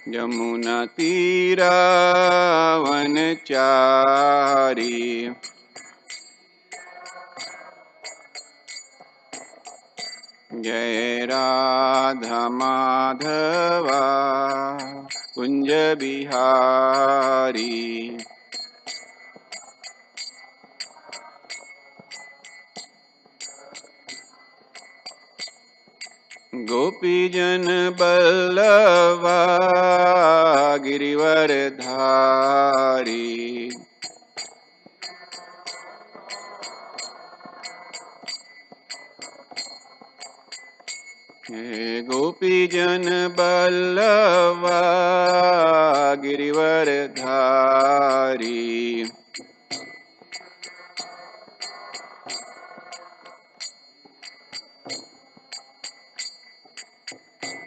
Yamuna Tira Vanachari Jai Radha Madhava Kunja Bihari Gopijan Ballava Girivardhari Gopijan Ballava Girivardhari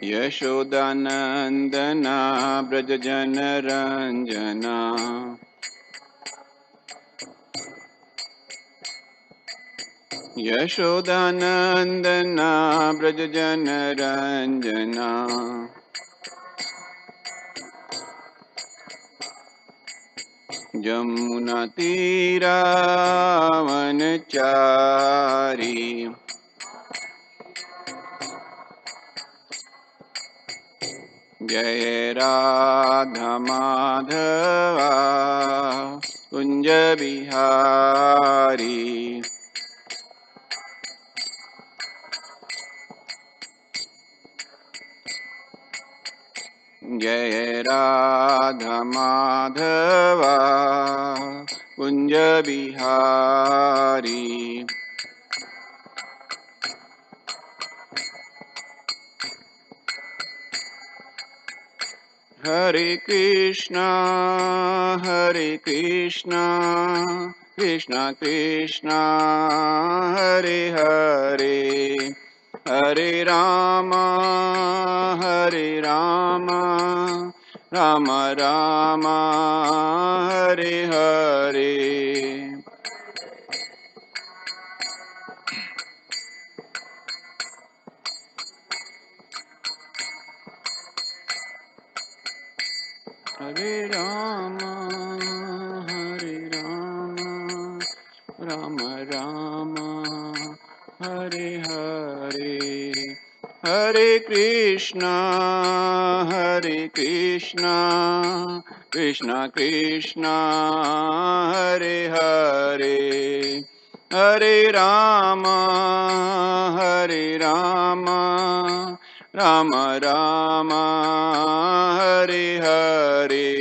Yashodanandana Brajajana Ranjana Yashodanandana Brajajana Ranjana Jamuna Tira Vanachari Jai Radha Madhava Kunja Bihari Jai Radha Madhava Kunja Bihari Hare Krishna Krishna Krishna Hare Hare Hare Rama Rama Rama Hare Hare Hare Rama Rama Rama Hare Hare Hare Krishna Krishna Krishna Hare Hare Hare Rama Rama Rama Hare Hare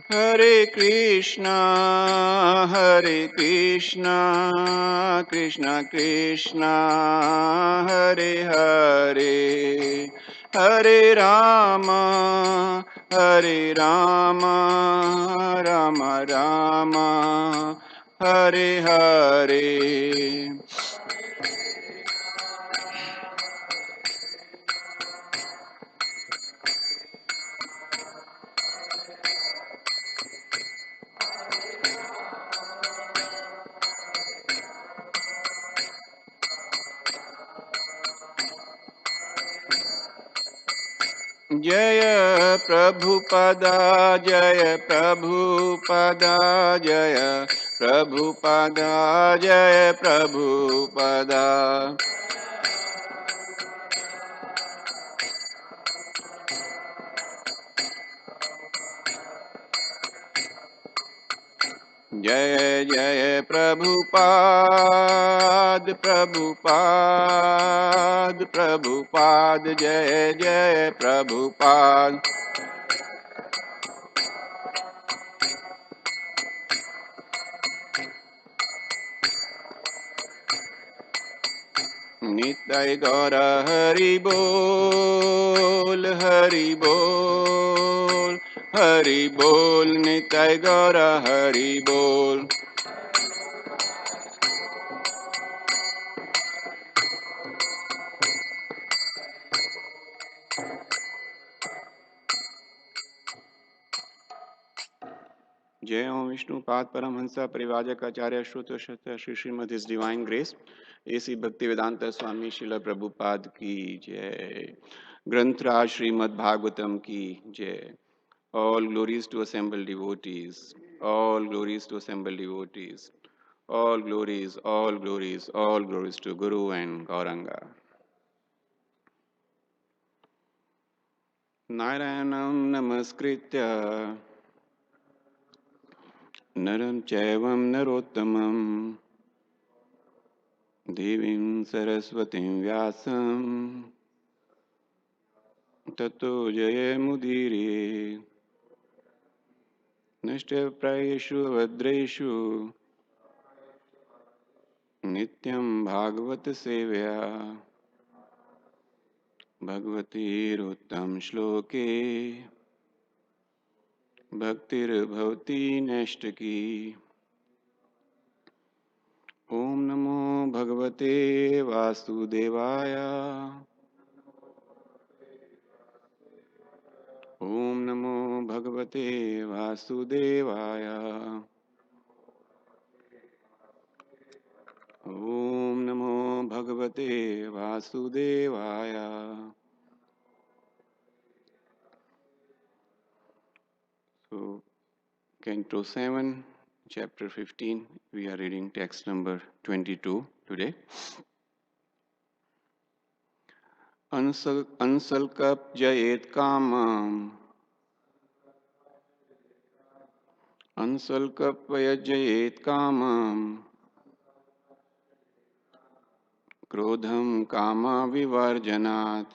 Hare Krishna Krishna Krishna Hare Hare Hare Rama Rama Rama Hare Hare Jaya Prabhupada Jaya Prabhupada Jaya Prabhupada Jaya Prabhupada Jai Jai Prabhupada Jai Jai Prabhupada Nitai Gaura Hari Bol Hari Bol Nitai Gaura Hari Bol जय ओम विष्णु पाद परमहंस परिवाजक आचार्य श्रुत Sri Srimad his divine grace A C Bhaktivedanta स्वामी शिल प्रभुपाद की जय। ग्रंथराज श्रीमद् भागवतम की जय। All glories to assembled devotees. All glories to assembled devotees. All glories, all glories, all glories to Guru and Gauranga. Narayanam namaskritya naram chaivam narottamam devim saraswatim vyasam tato jayamudire nishtaprayeshu vadreshu nityam bhagavat sevaya भगवतीरुत्तम श्लोके भक्तिर्भवती नैष्टिकी। ओम नमो भगवते वासुदेवाय। ओम नमो भगवते वासुदेवाय। ओम नमो भगवते वासुदेवाय। So, Canto 7, Chapter 15, we are reading text number 22 today. Ansalkap jayet kamam. Ansalkap jayet kamam. Krodham kama vivarjanat.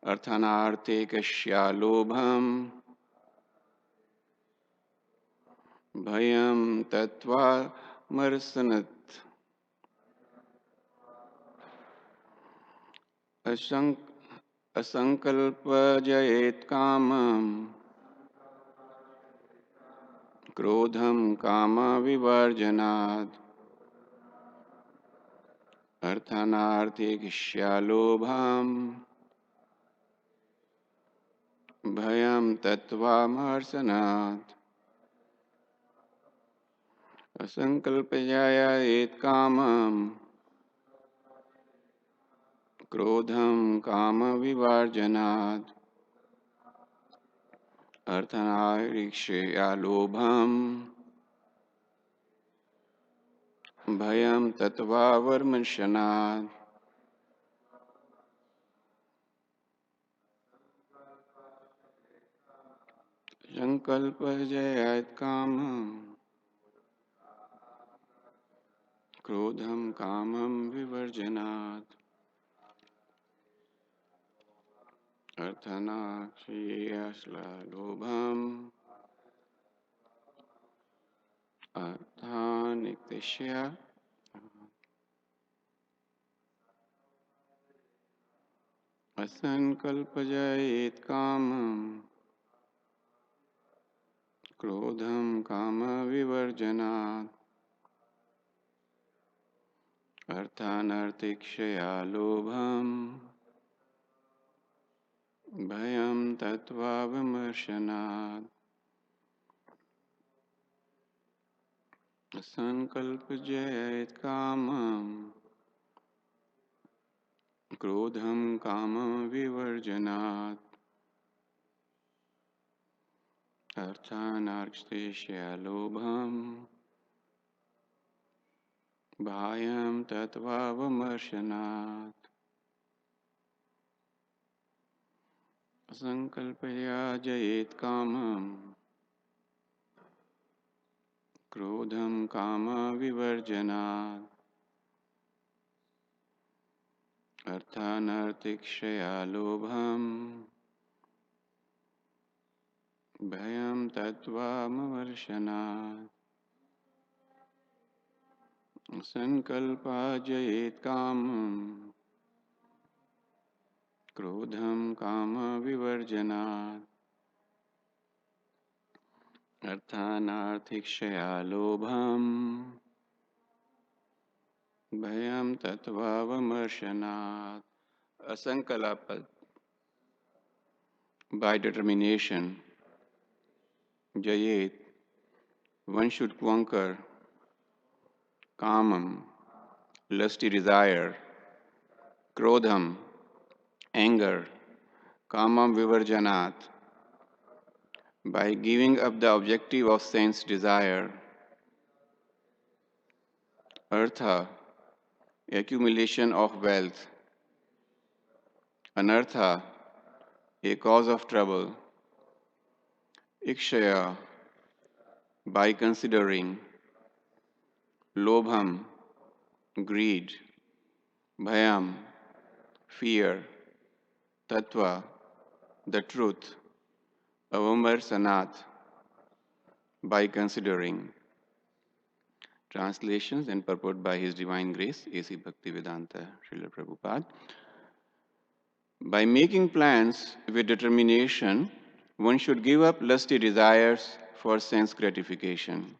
Arthanarte kashya lobham. Bhayam tatva marsanat. Asankalpa jayet kamam. Krodham kama vivarjanat. Arthanarte kashya lobham. Bhayam tatva marsanat. Asankalpajaya et kamam. Krodham kama vivarjanat. Arthanarikshaya lobham. Bhayam tatva varmanshanat. Sankalpajaya et kamam. Krodham kamam vivarjanat. Arthanakshaya lobham. Arthanikshaya. Asankalpajayet kamam. Krodham kama vivarjanat. Arthanartikshaya lobham. Bhayam tatva vimarshanat. Sankalpajayet kamam. Krodham kama vivarjanat. Arthanartikshaya lobham. Bhayam tatva vimarshanat. Sankalpajayet kamam. Krodham kama vivarjanat. Arthanartikshaya lobham. Bhayam tatva vimarshanat. Sankalpajayet kamam. Krodham kama vivarjanat. Arthanartikshaya lobham. Bhayam tatva vimarshanat. Asankalapa by determination, Jayet, one should conquer kamam, lusty desire, krodham, anger, kamam vivarjanat, by giving up the objective of sense desire, artha, accumulation of wealth, anartha, a cause of trouble, ikshaya, by considering, lobham, greed, bhayam, fear, tattva, the truth, avamar sanat, by considering. Translations and purport by His Divine Grace, A.C. Bhaktivedanta Srila Prabhupada. By making plans with determination, one should give up lusty desires for sense gratification.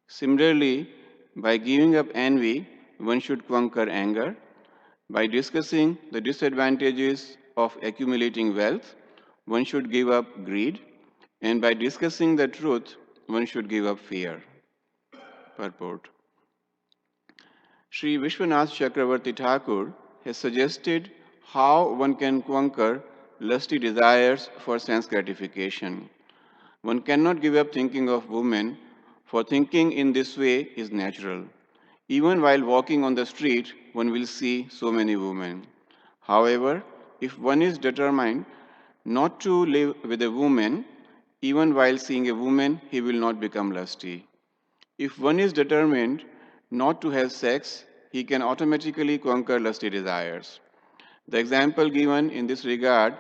Similarly, by giving up envy, one should conquer anger. By discussing the disadvantages of accumulating wealth, one should give up greed. And by discussing the truth, one should give up fear. Purport. Sri Vishwanath Chakravarti Thakur has suggested how one can conquer lusty desires for sense gratification. One cannot give up thinking of women, for thinking in this way is natural. Even while walking on the street, one will see so many women. However, if one is determined not to live with a woman, even while seeing a woman, he will not become lusty. If one is determined not to have sex, he can automatically conquer lusty desires. The example given in this regard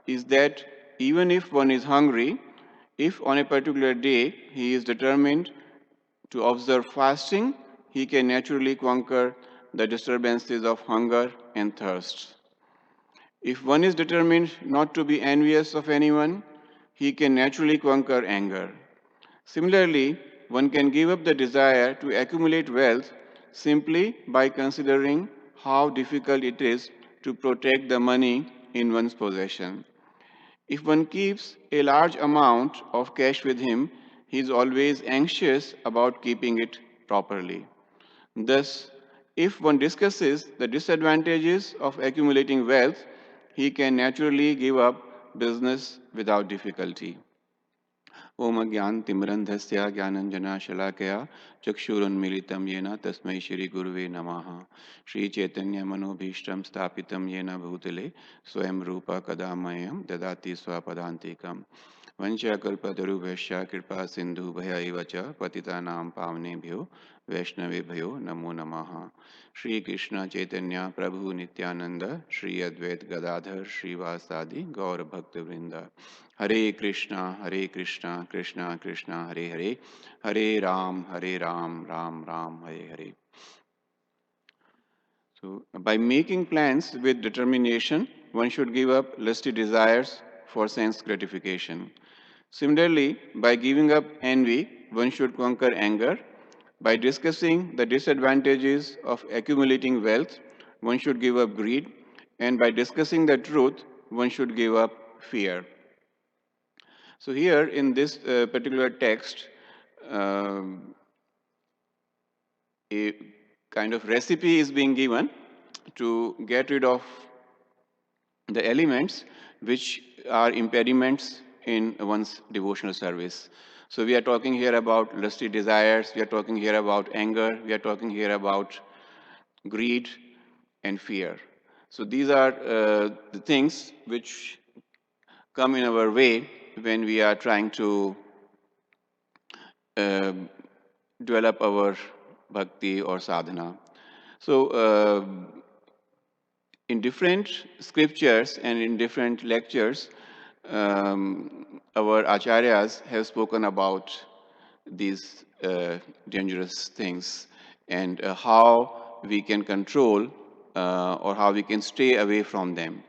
is that even if one is hungry, if on a particular day he is determined to observe fasting, he can naturally conquer the disturbances of hunger and thirst. If one is determined not to be envious of anyone, he can naturally conquer anger. Similarly, one can give up the desire to accumulate wealth simply by considering how difficult it is to protect the money in one's possession. If one keeps a large amount of cash with him, he is always anxious about keeping it properly. Thus, if one discusses the disadvantages of accumulating wealth, he can naturally give up business without difficulty. ओम अज्ञान तिमिरन्धस्य ज्ञानञ्जनाशलाकया चक्षुरुन्मीलितं येन तस्मै श्रीगुरुवे नमः श्रीचैतन्यमनोभीष्टं स्थापितं येन भूतले स्वयं रूप कदा मह्यं ददाति स्वपदान्तिकं वञ्चकल्पतरुभ्यश्च कृपा सिन्धुभ्य एव च पतितानां पावनेभ्यो वैष्णवेभ्यो नमो नमः श्री कृष्ण चैतन्य प्रभु नित्यानंद श्री अद्वैत गदाधर श्रीवासादि गौर भक्तवृंद हरे Krishna Krishna Krishna Hare Hare Hare Ram Ram Ram Hare Hare. So, by making plans with determination, one should give up lusty desires for sense gratification. Similarly, by giving up envy, one should conquer anger. By discussing the disadvantages of accumulating wealth, one should give up greed. And by discussing the truth, one should give up fear. So here in this particular text, a kind of recipe is being given to get rid of the elements which are impediments in one's devotional service. So we are talking here about lusty desires, we are talking here about anger, we are talking here about greed and fear. So these are the things which come in our way when we are trying to develop our bhakti or sadhana. So in different scriptures and in different lectures, our acharyas have spoken about these dangerous things and how we can control or how we can stay away from them.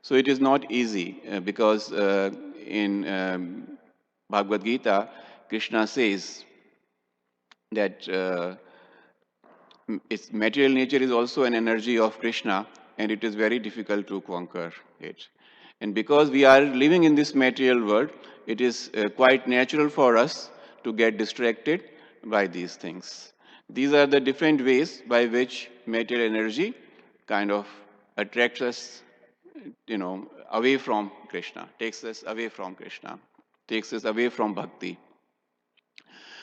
So it is not easy because in Bhagavad Gita, Krishna says that its material nature is also an energy of Krishna and it is very difficult to conquer it. And because we are living in this material world, it is quite natural for us to get distracted by these things. These are the different ways by which material energy kind of attracts us, away from Krishna, takes us away from Krishna, takes us away from bhakti.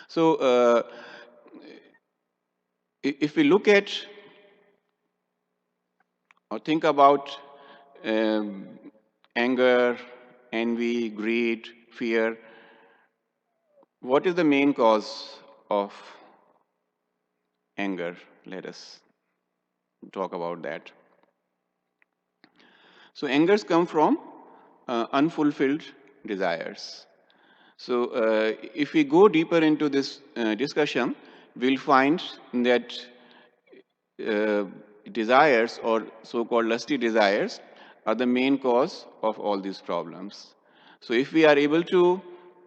So, if we look at or think about um, anger, envy, greed, fear, what is the main cause of anger? Let us talk about that. So, angers come from unfulfilled desires. So, if we go deeper into this discussion, we'll find that uh, desires or so-called lusty desires are the main cause of all these problems. So if we are able to,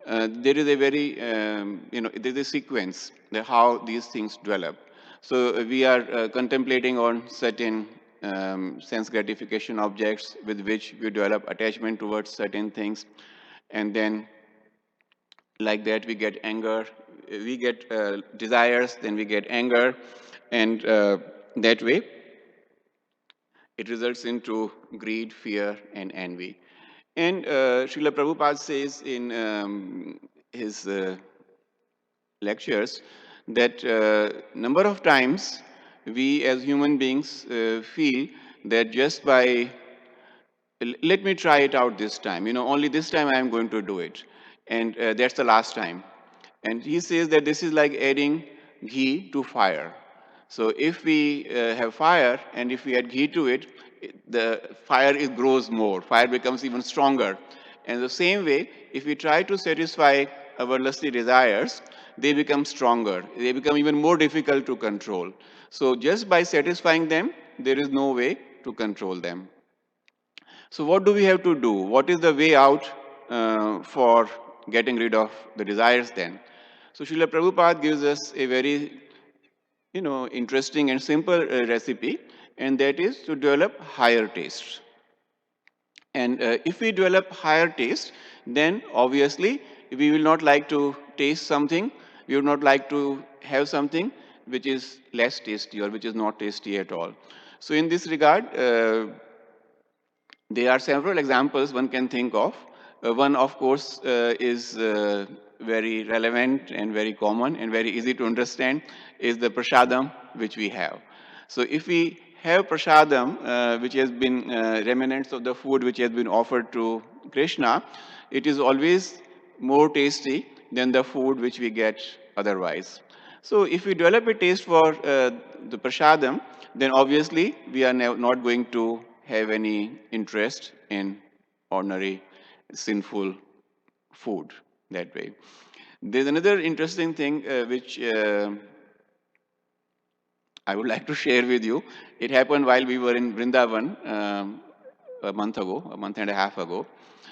there is a very, there's a sequence that how these things develop. So we are contemplating on certain sense gratification objects with which we develop attachment towards certain things, and then like that we get anger, we get desires, then we get anger, and that way it results into greed, fear, and envy. And Srila Prabhupada says in his lectures that number of times we as human beings feel that just by let me try it out this time. Only this time I am going to do it. And that's the last time. And he says that this is like adding ghee to fire. So if we have fire and if we add ghee to it, the fire grows more. Fire becomes even stronger. And the same way, if we try to satisfy our lusty desires, they become stronger. They become even more difficult to control. So just by satisfying them, there is no way to control them. So what do we have to do? What is the way out for getting rid of the desires then? So Srila Prabhupada gives us a very, interesting and simple recipe, and that is to develop higher taste. And if we develop higher taste, then obviously we will not like to taste something, we would not like to have something which is less tasty or which is not tasty at all. So in this regard, there are several examples one can think of. One, of course, is very relevant and very common and very easy to understand is the prasadam which we have. So if we have prasadam, which has been remnants of the food which has been offered to Krishna, it is always more tasty than the food which we get otherwise. So if we develop a taste for the prasadam, then obviously we are not going to have any interest in ordinary sinful food that way. There's another interesting thing which I would like to share with you. It happened while we were in Vrindavan a month and a half ago.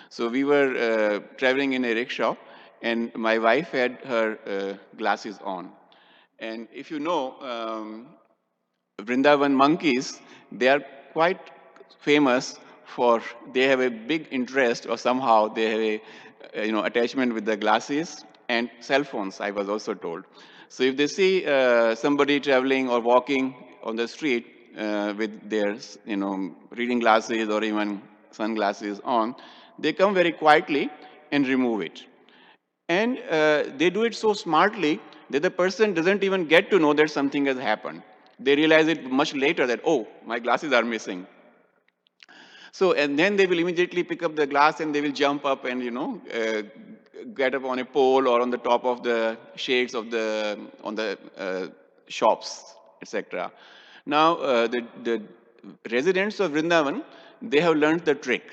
So we were traveling in a rickshaw, and my wife had her glasses on. And if you know, Vrindavan monkeys, they are quite famous for, they have a big interest or somehow they have a attachment with the glasses and cell phones, I was also told. So if they see somebody traveling or walking on the street with their reading glasses or even sunglasses on, they come very quietly and remove it. And they do it so smartly that the person doesn't even get to know that something has happened. They realize it much later that, oh, my glasses are missing. So, and then they will immediately pick up the glass and they will jump up and, get up on a pole or on the top of the shades of on the shops, etc. Now, the residents of Vrindavan, they have learned the trick.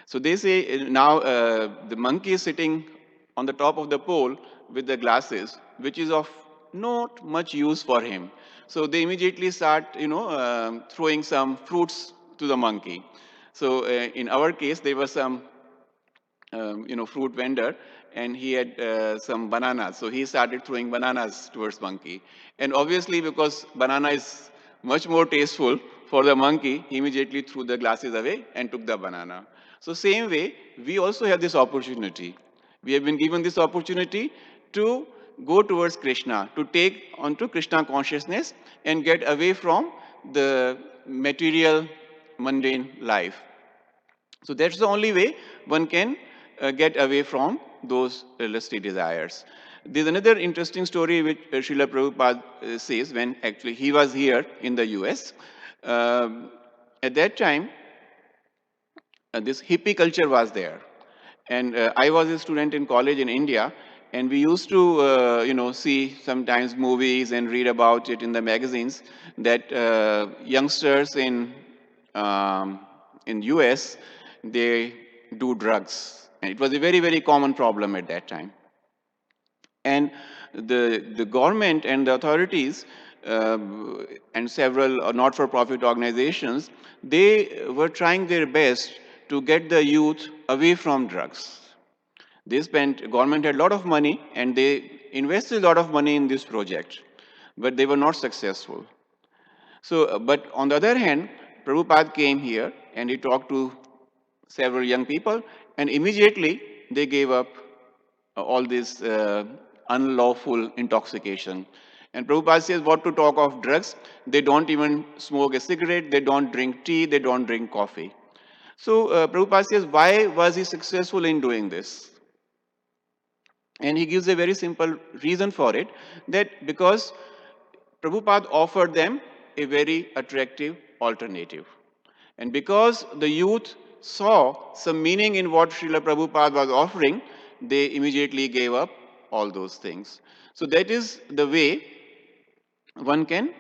So they say now the monkey is sitting on the top of the pole with the glasses, which is of not much use for him. So they immediately start, throwing some fruits to the monkey. So in our case, there was some, fruit vendor, and he had some bananas. So he started throwing bananas towards monkey. And obviously, because banana is much more tasteful for the monkey, he immediately threw the glasses away and took the banana. So same way, we also have this opportunity. We have been given this opportunity to go towards Krishna, to take onto Krishna consciousness and get away from the material, mundane life. So that's the only way one can get away from those lusty desires. There's another interesting story which Srila Prabhupada says when actually he was here in the US. Um, at that time, this hippie culture was there. And I was a student in college in India, and we used to, see sometimes movies and read about it in the magazines that youngsters in US they do drugs, and it was a very very common problem at that time. And the government and the authorities and several not-for-profit organizations, they were trying their best to get the youth away from drugs. Government had a lot of money and they invested a lot of money in this project, but they were not successful. So, but on the other hand, Prabhupada came here and he talked to several young people, and immediately they gave up all this unlawful intoxication. And Prabhupada says, what to talk of drugs? They don't even smoke a cigarette, they don't drink tea, they don't drink coffee. So Prabhupada says, why was he successful in doing this? And he gives a very simple reason for it, that because Prabhupada offered them a very attractive alternative. And because the youth saw some meaning in what Srila Prabhupada was offering, they immediately gave up all those things. So that is the way one can,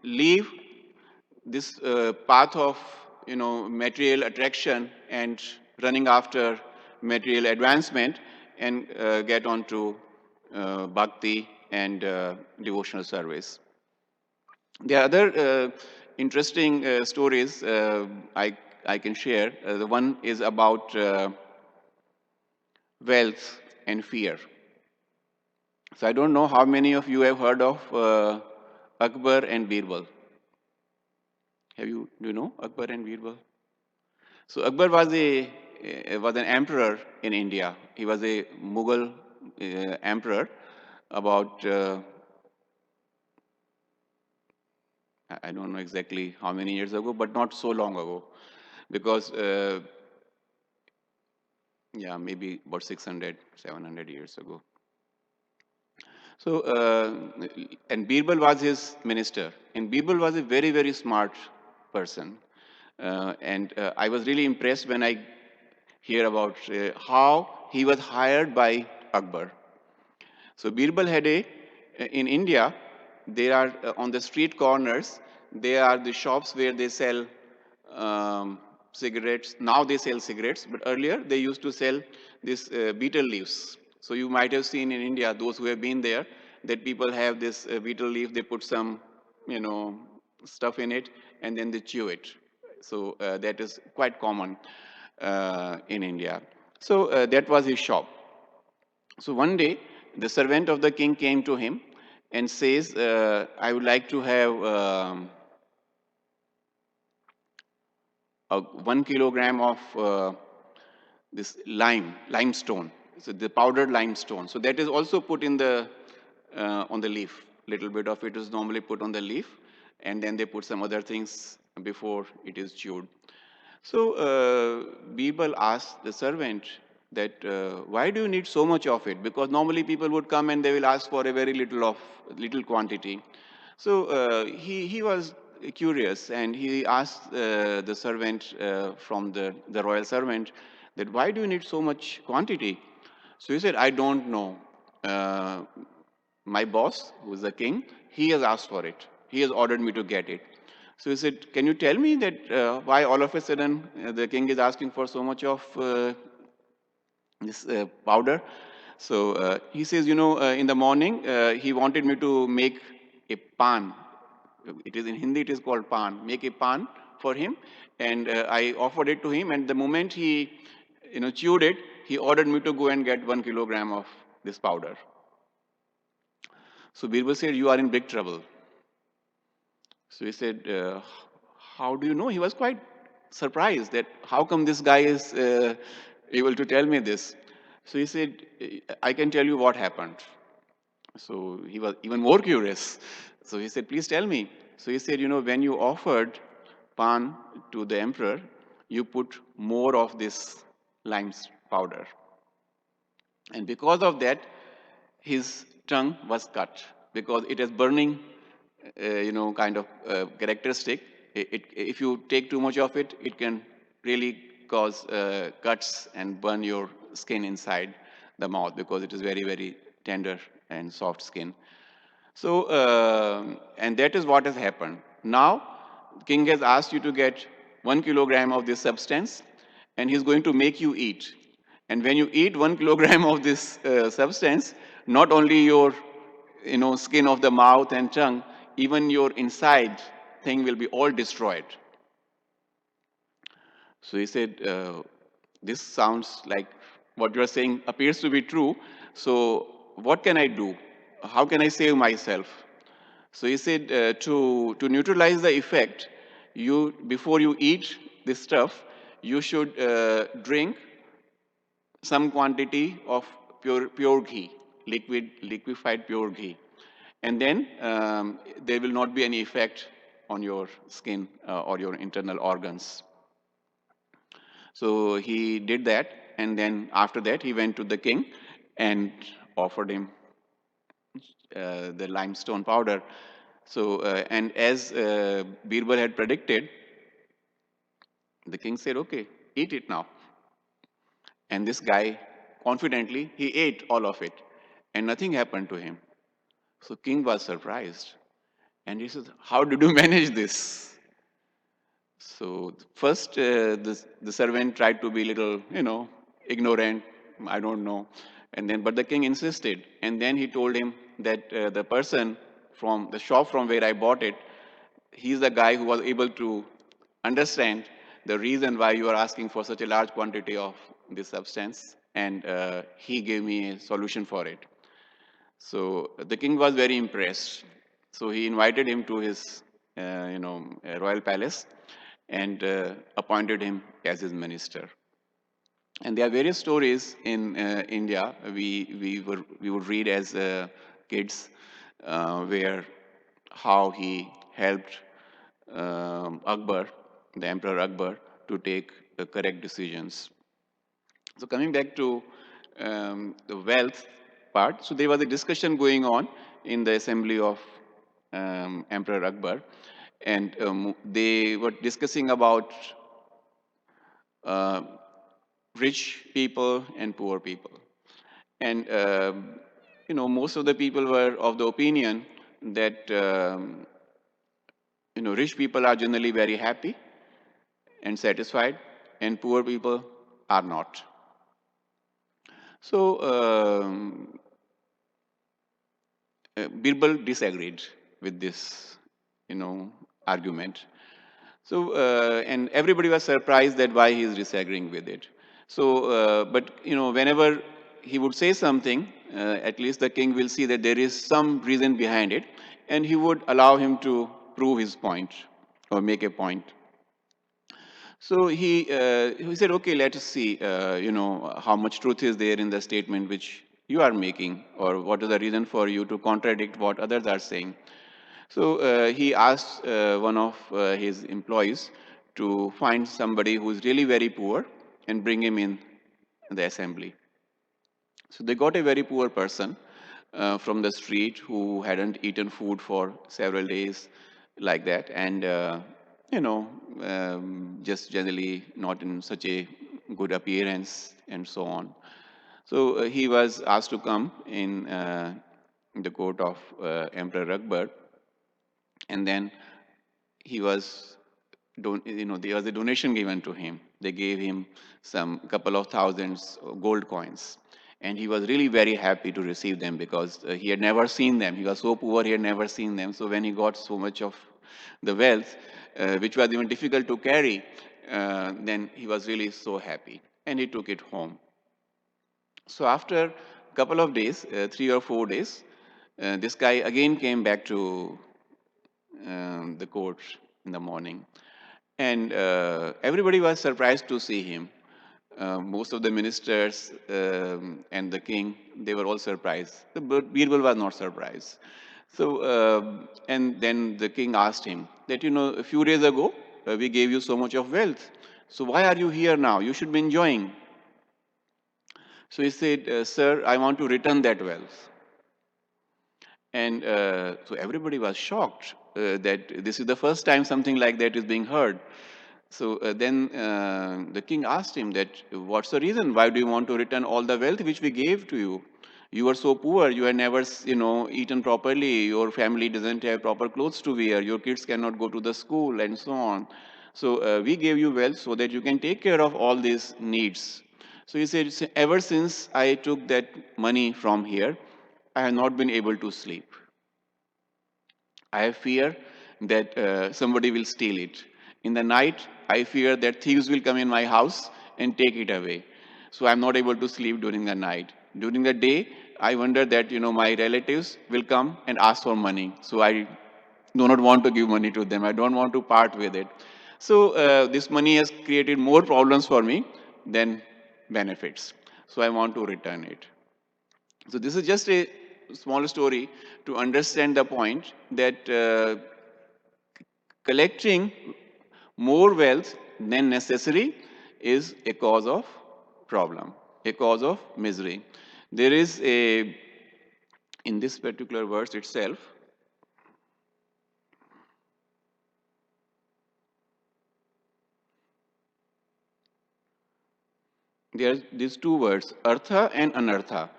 leave this path of material attraction and running after material advancement and get on to bhakti and devotional service. There are other interesting stories I can share. The one is about wealth and fear. So I don't know how many of you have heard of Akbar and Birbal. Do you know Akbar and Birbal? So Akbar was an emperor in India. He was a Mughal emperor about I don't know exactly how many years ago, but not so long ago, because maybe about 600, 700 years ago. So, and Birbal was his minister, and Birbal was a very, very smart person. And I was really impressed when I hear about how he was hired by Akbar. So Birbal had in India, there are on the street corners, there are the shops where they sell cigarettes. Now they sell cigarettes, but earlier they used to sell these betel leaves. So you might have seen in India, those who have been there, that people have this betel leaf, they put some, stuff in it, and then they chew it. So that is quite common in India. So that was his shop. So one day, the servant of the king came to him and says, I would like to have 1 kilogram of this limestone. So the powdered limestone. So that is also put in the on the leaf. Little bit of it is normally put on the leaf, and then they put some other things before it is chewed. So Birbal asked the servant that why do you need so much of it? Because normally people would come and they will ask for a very little quantity. So he was curious and he asked the servant from the royal servant that why do you need so much quantity? So he said, I don't know. Uh, my boss, who is the king, he has asked for it. He has ordered me to get it. So he said, can you tell me that why all of a sudden the king is asking for so much of this powder? So he says, in the morning, he wanted me to make a pan. It is in Hindi, it is called pan. Make a pan for him. And I offered it to him. And the moment he, chewed it, he ordered me to go and get 1 kilogram of this powder. So Birbal said, you are in big trouble. So he said, how do you know? He was quite surprised that how come this guy is able to tell me this. So he said, I can tell you what happened. So he was even more curious. So he said, please tell me. So he said, when you offered pan to the emperor, you put more of this lime powder. And because of that, his tongue was cut because it is burning, kind of characteristic. If you take too much of it, it can really cause cuts and burn your skin inside the mouth because it is very, very tender and soft skin. So, and that is what has happened. Now, king has asked you to get 1 kilogram of this substance, and he's going to make you eat. And when you eat 1 kilogram of this substance, not only your, skin of the mouth and tongue, even your inside thing will be all destroyed. So he said, this sounds like what you are saying appears to be true. So what can I do? How can I save myself? So he said, to neutralize the effect, before you eat this stuff, you should drink some quantity of pure ghee, liquefied pure ghee, and then there will not be any effect on your skin or your internal organs. So he did that, and then after that he went to the king and offered him the limestone powder. So, and as Birbal had predicted, the king said, okay, eat it now. And this guy, confidently, he ate all of it, and nothing happened to him. So king was surprised, and he said, how did you manage this? So first, the servant tried to be little, ignorant, I don't know. And then, but the king insisted. And then he told him that the person from the shop from where I bought it, he's the guy who was able to understand the reason why you are asking for such a large quantity of this substance. And he gave me a solution for it. So the king was very impressed. So he invited him to his, royal palace and appointed him as his minister. And there are various stories in India we would read as kids, where how he helped Akbar, the Emperor Akbar, to take the correct decisions. So coming back to the wealth part, so there was a discussion going on in the assembly of Emperor Akbar, and they were discussing about uh, rich people and poor people. And, most of the people were of the opinion that, rich people are generally very happy and satisfied, and poor people are not. So, Birbal disagreed with this, argument. So, and everybody was surprised that why he is disagreeing with it. So, but whenever he would say something, at least the king will see that there is some reason behind it, and he would allow him to prove his point or make a point. So he said, okay, let us see, how much truth is there in the statement which you are making, or what is the reason for you to contradict what others are saying. So he asked one of his employees to find somebody who is really very poor and bring him in the assembly. So they got a very poor person from the street who hadn't eaten food for several days, like that, and just generally not in such a good appearance and so on. So he was asked to come in the court of Emperor Akbar, and then he was, there was a donation given to him. They gave him some couple of thousands gold coins. And he was really very happy to receive them because he had never seen them. He was so poor, he had never seen them. So when he got so much of the wealth, which was even difficult to carry, then he was really so happy. And he took it home. So after a couple of days, 3 or 4 days, this guy again came back to the court in the morning. And everybody was surprised to see him. Most of the ministers and the king, they were all surprised. But Birbal was not surprised. So, and then the king asked him that, a few days ago, we gave you so much of wealth. So why are you here now? You should be enjoying. So he said, sir, I want to return that wealth. And so everybody was shocked that this is the first time something like that is being heard. So then the king asked him that, what's the reason? Why do you want to return all the wealth which we gave to you? You were so poor, you had never, eaten properly, your family doesn't have proper clothes to wear, your kids cannot go to the school and so on. So we gave you wealth so that you can take care of all these needs. So he said, ever since I took that money from here, I have not been able to sleep. I have fear that somebody will steal it. In the night, I fear that thieves will come in my house and take it away. So I'm not able to sleep during the night. During the day, I wonder that my relatives will come and ask for money. So I do not want to give money to them. I don't want to part with it. So this money has created more problems for me than benefits. So I want to return it. So this is just a small story to understand the point that collecting more wealth than necessary is a cause of problem, a cause of misery. There is in this particular verse itself, there are these two words, artha and anartha.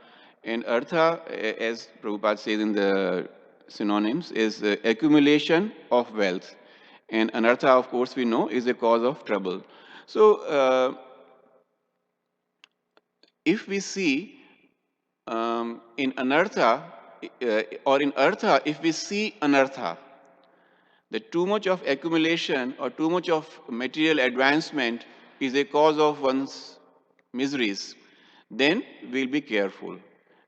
And artha, as Prabhupada says in the synonyms, is accumulation of wealth. And anartha, of course, we know is a cause of trouble. So, if we see in anartha, or in artha, if we see anartha, that too much of accumulation or too much of material advancement is a cause of one's miseries, then we'll be careful.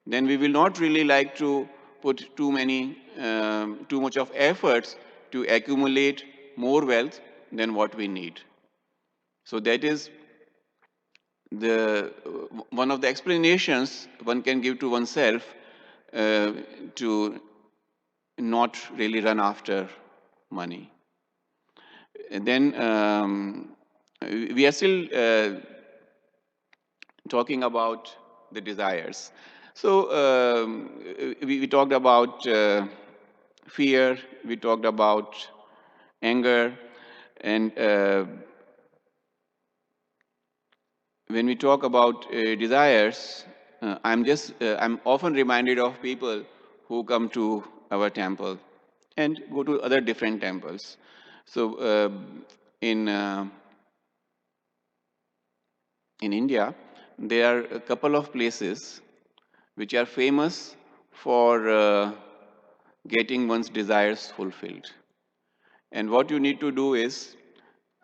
Then we will not really like to put too much of efforts to accumulate more wealth than what we need. So that is the one of the explanations one can give to oneself to not really run after money. And then we are still talking about the desires. So we talked about fear, we talked about anger, and when we talk about desires, I'm often reminded of people who come to our temple and go to other different temples. So in India, there are a couple of places which are famous for getting one's desires fulfilled. And what you need to do is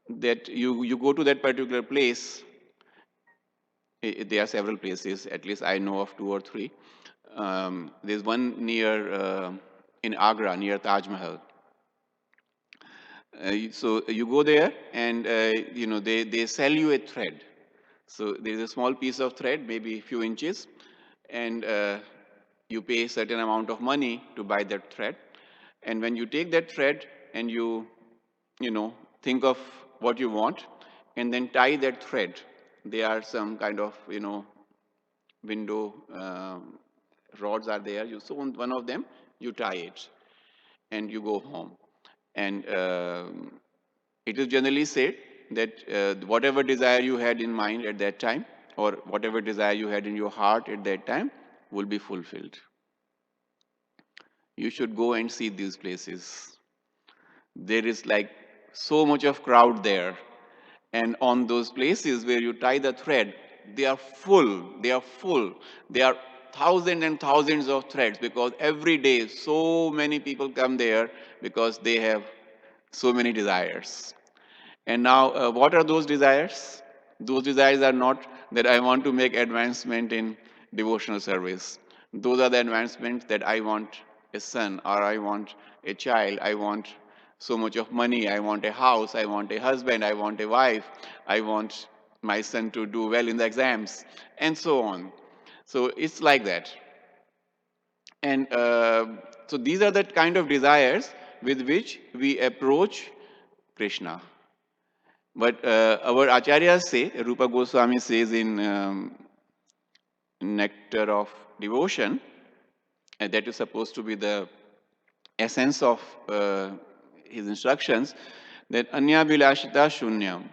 that you go to that particular place. There are several places, at least I know of two or three. There's one near in Agra, near Taj Mahal. So you go there and they sell you a thread. So there is a small piece of thread, maybe a few inches, and you pay a certain amount of money to buy that thread. And when you take that thread and you think of what you want, and then tie that thread. There are some kind of window rods are there. You so on one of them, you tie it, and you go home. And it is generally said that whatever desire you had in mind at that time, or whatever desire you had in your heart at that time, will be fulfilled. You should go and see these places. There is like so much of crowd there, and on those places where you tie the thread, they are full, they are full. There are thousands and thousands of threads, because every day so many people come there because they have so many desires. And now, what are those desires? Those desires are not that I want to make advancement in devotional service. Those are the advancements that I want a son, or I want a child, I want so much of money, I want a house, I want a husband, I want a wife, I want my son to do well in the exams, and so on. So it's like that. And so these are the kind of desires with which we approach Krishna. But our acharyas say, Rupa Goswami says in Nectar of Devotion, and that is supposed to be the essence of his instructions, that anya vilashita shunyam.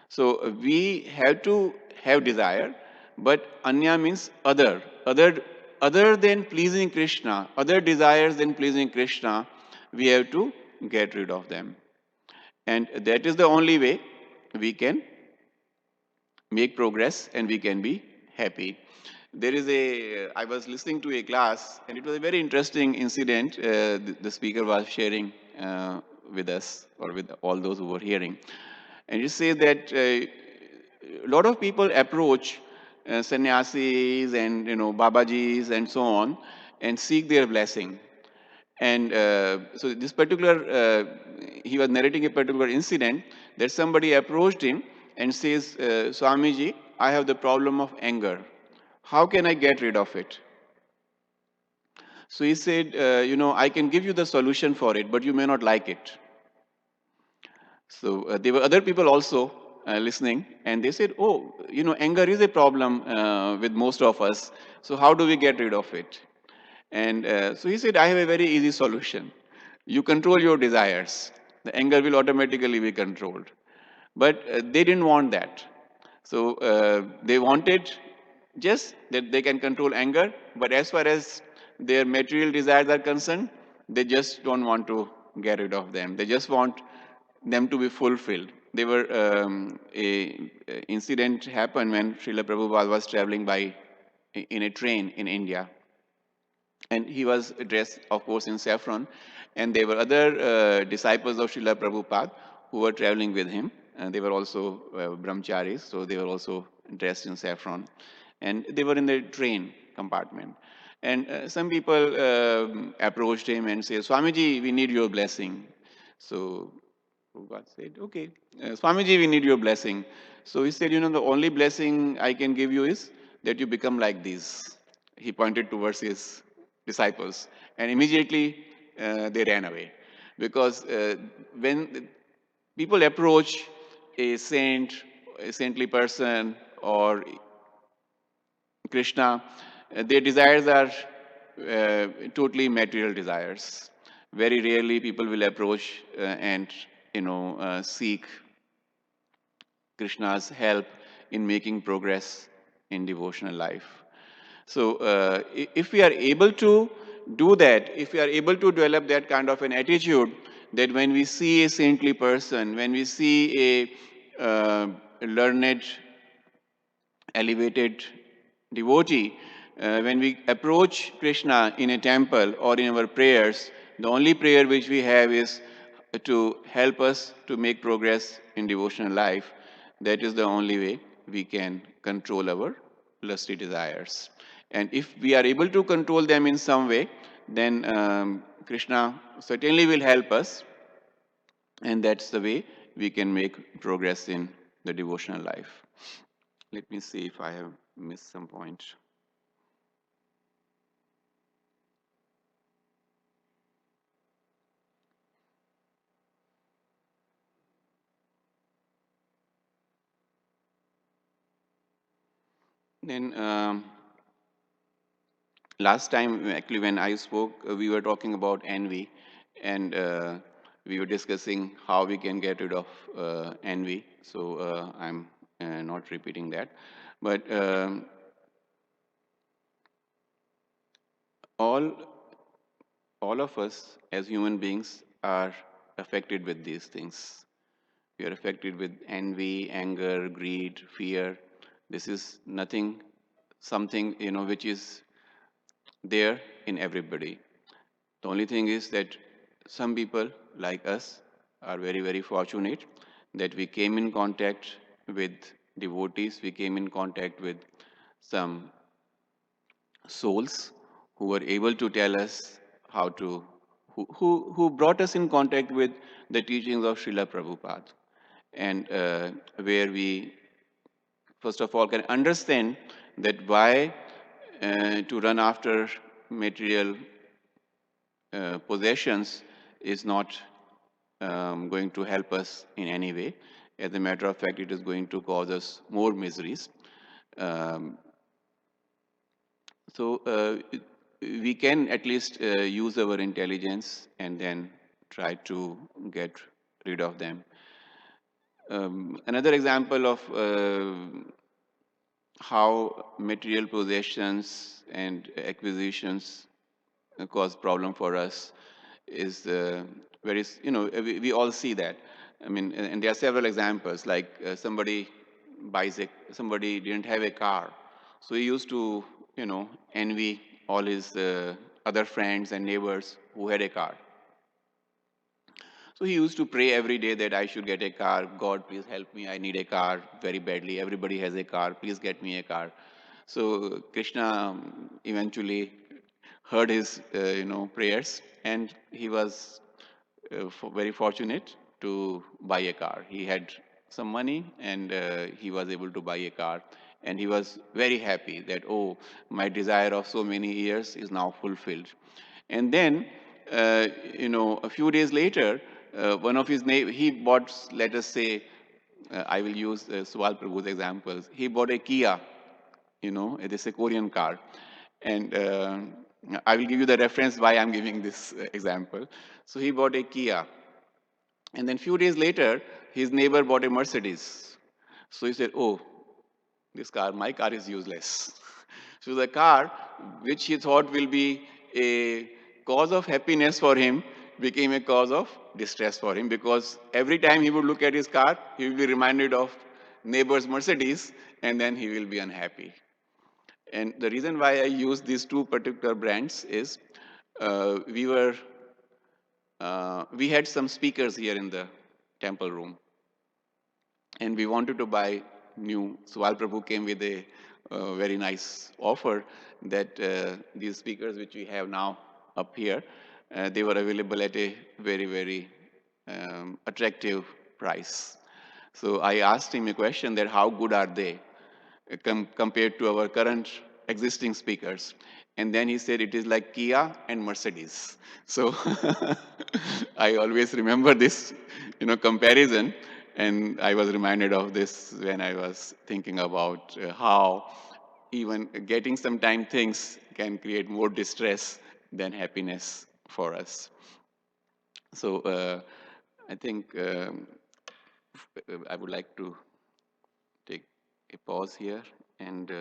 So we have to have desire, but anya means other than pleasing Krishna, other desires than pleasing Krishna, we have to get rid of them. And that is the only way we can make progress and we can be happy. There is I was listening to a class and it was a very interesting incident the speaker was sharing with us or with all those who were hearing. And he said that a lot of people approach sannyasis and babajis and so on and seek their blessing. And so this particular, he was narrating a particular incident that somebody approached him and says, Swamiji, I have the problem of anger. How can I get rid of it? So he said, I can give you the solution for it, but you may not like it. So there were other people also listening, and they said, oh, anger is a problem with most of us. So how do we get rid of it? And so he said, I have a very easy solution. You control your desires. The anger will automatically be controlled. But they didn't want that. So they wanted just that they can control anger, but as far as their material desires are concerned, they just don't want to get rid of them. They just want them to be fulfilled. They were a incident happened when Srila Prabhupada was traveling by in a train in India, and he was dressed, of course, in saffron. And there were other disciples of Srila Prabhupada who were traveling with him. And they were also brahmacharis, so they were also dressed in saffron. And they were in the train compartment. And some people approached him and said, Swamiji, we need your blessing. So Prabhupada said, okay, Swamiji, we need your blessing. So he said, the only blessing I can give you is that you become like these. He pointed towards his disciples, and immediately they ran away. Because when people approach a saint, a saintly person, or Krishna, their desires are totally material desires. Very rarely people will approach and seek Krishna's help in making progress in devotional life. So if we are able to do that, if we are able to develop that kind of an attitude, that when we see a saintly person, when we see a learned, elevated devotee, when we approach Krishna in a temple or in our prayers, the only prayer which we have is to help us to make progress in devotional life. That is the only way we can control our lusty desires. And if we are able to control them in some way, then Krishna certainly will help us, and that's the way we can make progress in the devotional life. Let me see if I have missed some point. Then last time, actually, when I spoke, we were talking about envy, and we were discussing how we can get rid of envy. So I'm not repeating that, but all all of us as human beings are affected with these things. We are affected with envy, anger, greed, fear. This is nothing, something which is there in everybody. The only thing is that some people like us are very, very fortunate that we came in contact with devotees, we came in contact with some souls who were able to tell us how to, who brought us in contact with the teachings of Srila Prabhupada, and where we, first of all, can understand that why to run after material possessions is not going to help us in any way. As a matter of fact, it is going to cause us more miseries. Um, so we can at least use our intelligence and then try to get rid of them. Another example of how material possessions and acquisitions cause problem for us is very, we all see that. I mean, and there are several examples, like somebody didn't have a car, so he used to, envy all his other friends and neighbors who had a car. So he used to pray every day that I should get a car. God, please help me. I need a car very badly. Everybody has a car. Please get me a car. So Krishna eventually heard his, prayers, and he was very fortunate to buy a car. He had some money, and he was able to buy a car. And he was very happy that, oh, my desire of so many years is now fulfilled. And then, a few days later, one of his he bought, let us say, I will use Swal Prabhu's examples. He bought a Kia, it is a Korean car. And I will give you the reference why I'm giving this example. So he bought a Kia. And then few days later, his neighbor bought a Mercedes. So he said, oh, my car is useless. So the car, which he thought will be a cause of happiness for him, became a cause of distress for him, because every time he would look at his car, he will be reminded of neighbor's Mercedes, and then he will be unhappy. And the reason why I use these two particular brands is we had some speakers here in the temple room, and we wanted to buy new. So Al Prabhu came with a very nice offer that these speakers which we have now up here, they were available at a very, very attractive price. So I asked him a question that how good are they compared to our current existing speakers. And then he said it is like Kia and Mercedes. So I always remember this, comparison, and I was reminded of this when I was thinking about how even getting sometime things can create more distress than happiness for us. So I think I would like to take a pause here, and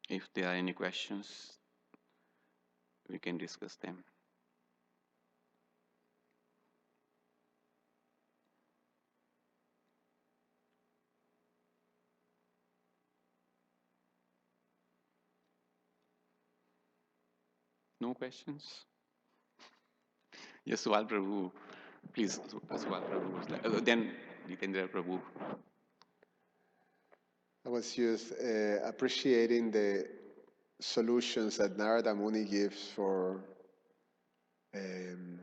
if there are any questions, we can discuss them. No questions? Yes, Swal Prabhu. Please, Swal Prabhu. Then Jitendra Prabhu. I was just appreciating the solutions that Narada Muni gives for um,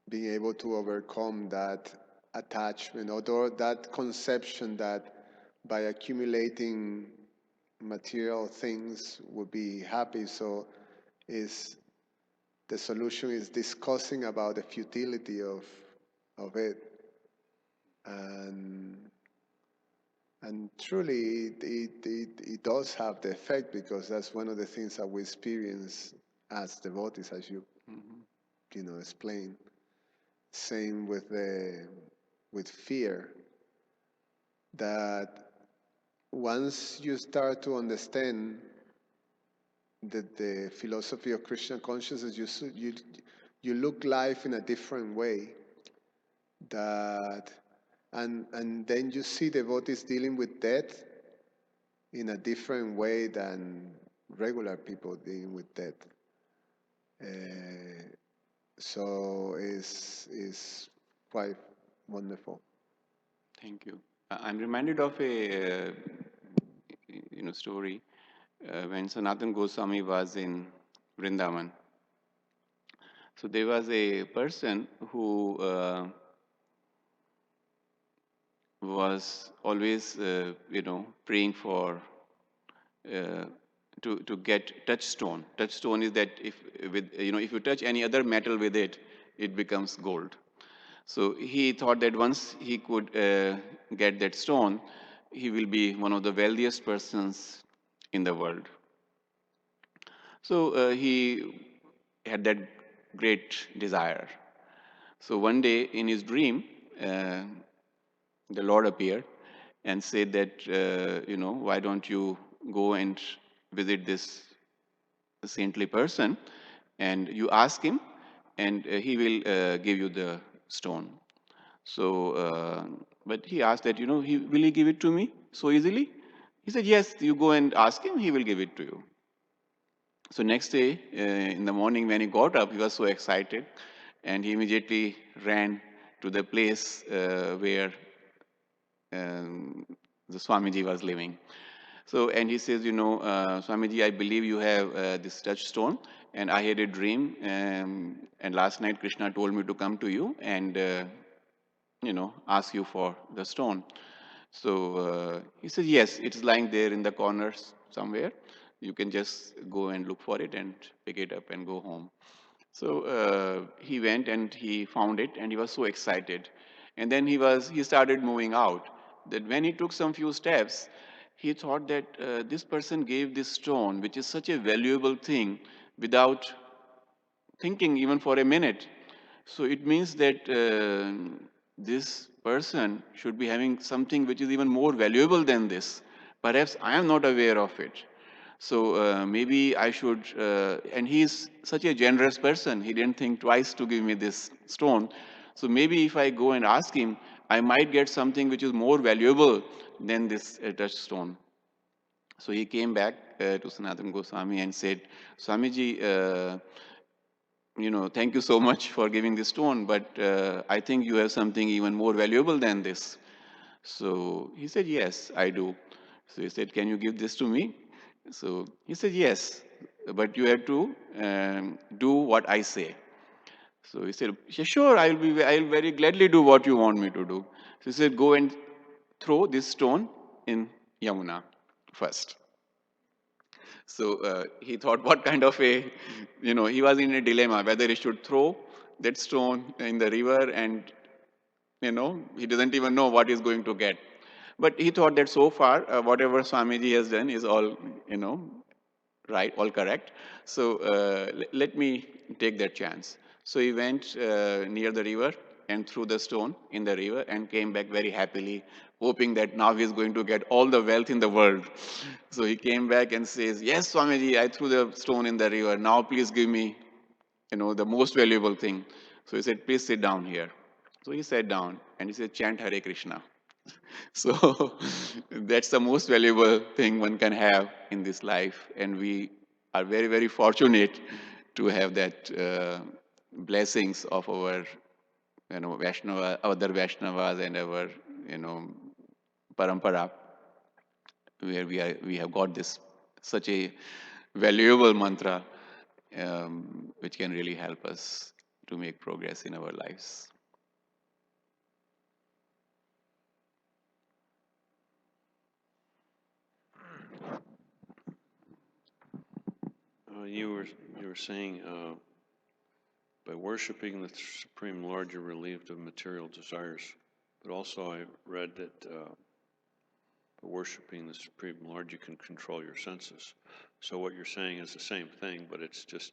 being able to overcome that attachment or that conception that by accumulating material things would be happy. So is the solution is discussing about the futility of it, and truly it does have the effect, because that's one of the things that we experience as devotees, as you explain. Same with fear, that once you start to understand that the philosophy of Krishna consciousness, you look life in a different way. That and then you see devotees dealing with death in a different way than regular people dealing with death. So is quite wonderful. Thank you. I'm reminded of a story when Sanatan Goswami was in Vrindavan. So there was a person who was always, praying for to get touchstone. Touchstone is that if you touch any other metal with it, it becomes gold. So he thought that once he could get that stone, he will be one of the wealthiest persons in the world. So he had that great desire. So one day in his dream, uh, the Lord appeared and said that, why don't you go and visit this saintly person and you ask him and he will give you the stone. So, but he asked that, will he give it to me so easily? He said, yes, you go and ask him, he will give it to you. So next day in the morning when he got up, he was so excited and he immediately ran to the place where the Swamiji was living. So, and he says, Swamiji, I believe you have this touchstone, and I had a dream, and last night Krishna told me to come to you and, ask you for the stone. So he says, yes, it's lying there in the corners somewhere. You can just go and look for it and pick it up and go home. So he went and he found it and he was so excited. And then he started moving out. That when he took some few steps, he thought that this person gave this stone, which is such a valuable thing, without thinking even for a minute. So it means that this person should be having something which is even more valuable than this. Perhaps I am not aware of it. So maybe I should, and he's such a generous person, he didn't think twice to give me this stone. So maybe if I go and ask him, I might get something which is more valuable than this touchstone. So he came back to Sanatana Goswami and said, Swamiji, thank you so much for giving this stone, but I think you have something even more valuable than this. So he said, yes, I do. So he said, can you give this to me? So he said, yes, but you have to do what I say. So he said, "Yeah, sure, I'll very gladly do what you want me to do. So he said, go and throw this stone in Yamuna first. So he thought, what kind of he was in a dilemma whether he should throw that stone in the river and, he doesn't even know what he's going to get. But he thought that so far, whatever Swamiji has done is all, right, all correct. So let me take that chance. So he went near the river and threw the stone in the river and came back very happily, hoping that now he's going to get all the wealth in the world. So he came back and says, yes, Swamiji, I threw the stone in the river. Now please give me, the most valuable thing. So he said, please sit down here. So he sat down and he said, chant Hare Krishna. So that's the most valuable thing one can have in this life. And we are very, very fortunate to have that blessings of our, Vaishnava, other Vaishnavas and our, parampara, where we have got this such a valuable mantra which can really help us to make progress in our lives. You were saying by worshiping the Supreme Lord, you're relieved of material desires. But also, I read that by worshiping the Supreme Lord, you can control your senses. So what you're saying is the same thing, but it's just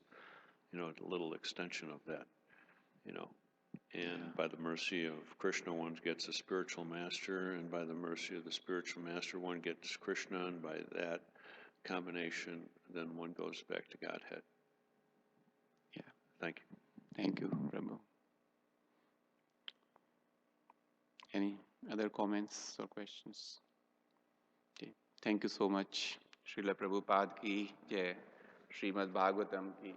a little extension of that. And by the mercy of Krishna, one gets a spiritual master, and by the mercy of the spiritual master, one gets Krishna, and by that combination, then one goes back to Godhead. Yeah. Thank you. Thank you, Prabhu. Any other comments or questions? Okay. Thank you so much. Srila Prabhupada ki jai. Srimad Bhagavatam ki